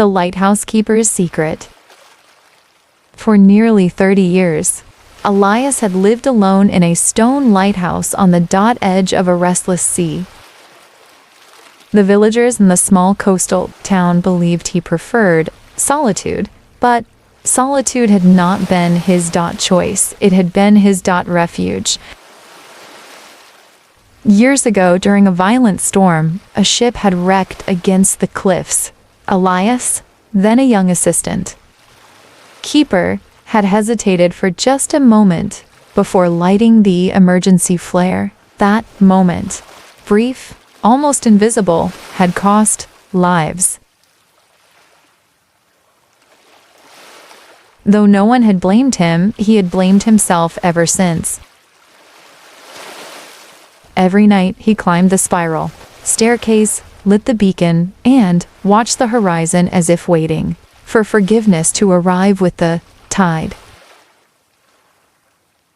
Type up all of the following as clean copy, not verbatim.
The lighthouse keeper's secret. For nearly 30 years, Elias had lived alone in a stone lighthouse on the edge of a restless sea. The villagers in the small coastal town believed he preferred solitude, but solitude had not been his choice. It had been his refuge. Years ago, during a violent storm, a ship had wrecked against the cliffs. Elias, then a young assistant keeper, had hesitated for just a moment before lighting the emergency flare. That moment, brief, almost invisible, had cost lives. Though no one had blamed him, he had blamed himself ever since. Every night he climbed the spiral staircase, lit the beacon, and watched the horizon as if waiting for forgiveness to arrive with the tide.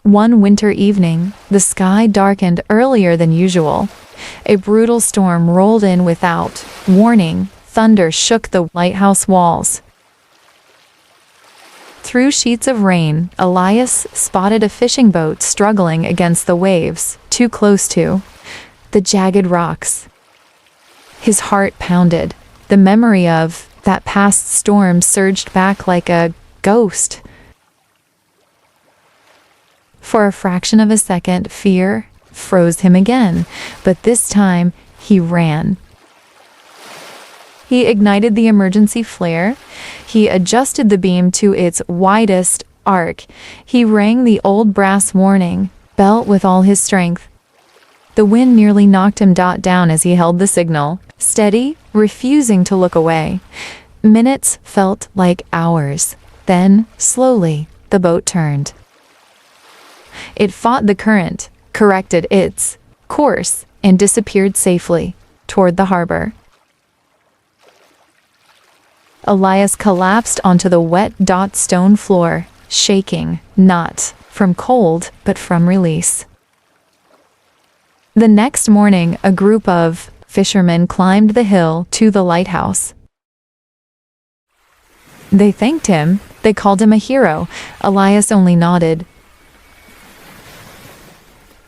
One winter evening, the sky darkened earlier than usual. A brutal storm rolled in without warning. Thunder shook the lighthouse walls. Through sheets of rain, Elias spotted a fishing boat struggling against the waves, too close to the jagged rocks. His heart pounded. The memory of that past storm surged back like a ghost. For a fraction of a second, fear froze him again, but this time he ran. He ignited the emergency flare. He adjusted the beam to its widest arc. He rang the old brass warning bell with all his strength. The wind nearly knocked him down as he held the signal, steady, refusing to look away. Minutes felt like hours. Then, slowly, the boat turned. It fought the current, corrected its course, and disappeared safely toward the harbor. Elias collapsed onto the wet stone floor, shaking, not from cold, but from release. The next morning, a group of fishermen climbed the hill to the lighthouse. They thanked him. They called him a hero. Elias only nodded.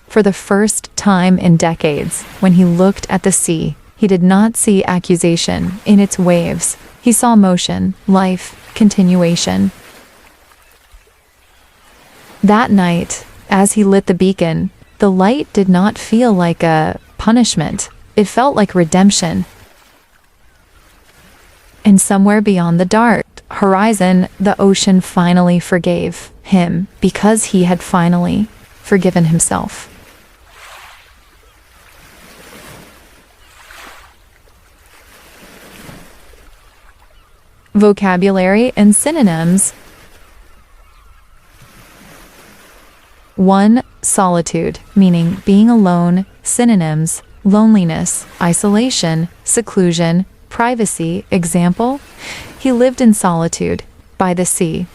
For the first time in decades, when he looked at the sea, he did not see accusation in its waves. He saw motion, life, continuation. That night, as he lit the beacon, the light did not feel like a punishment. It felt like redemption. And somewhere beyond the dark horizon, the ocean finally forgave him because he had finally forgiven himself. Vocabulary and synonyms. 1. Solitude, meaning being alone. Synonyms: loneliness, isolation, seclusion, privacy. Example: he lived in solitude by the sea.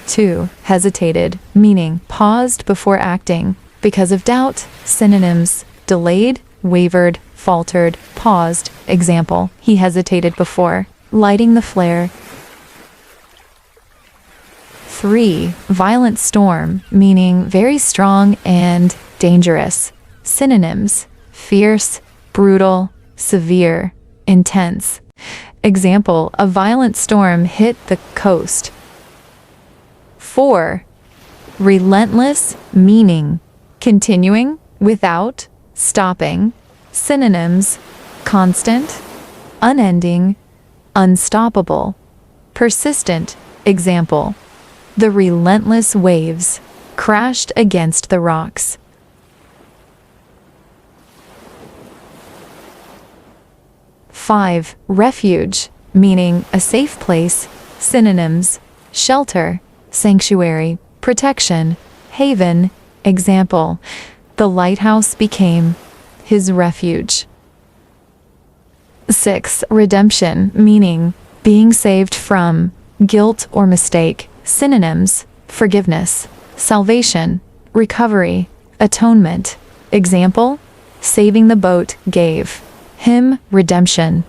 2. Hesitated, meaning paused before acting because of doubt. Synonyms: delayed, wavered, faltered, paused. Example: he hesitated before lighting the flare. 3. Violent storm, meaning very strong and dangerous. Synonyms: fierce, brutal, severe, intense. Example: a violent storm hit the coast. 4. Relentless, meaning continuing, without stopping. Synonyms: constant, unending, unstoppable, persistent. Example: the relentless waves crashed against the rocks. 5. Refuge, meaning a safe place. Synonyms: shelter, sanctuary, protection, haven. Example: the lighthouse became his refuge. 6. Redemption, meaning being saved from guilt or mistake. Synonyms: forgiveness, salvation, recovery, atonement. Example: saving the boat gave Him, redemption.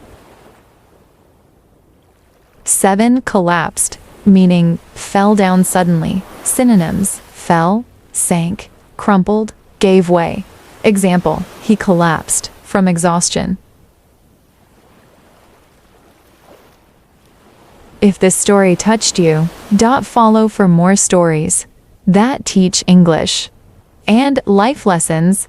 7. Collapsed, meaning fell down suddenly. Synonyms: fell, sank, crumpled, gave way. Example: he collapsed from exhaustion. If this story touched you, follow for more stories that teach English and life lessons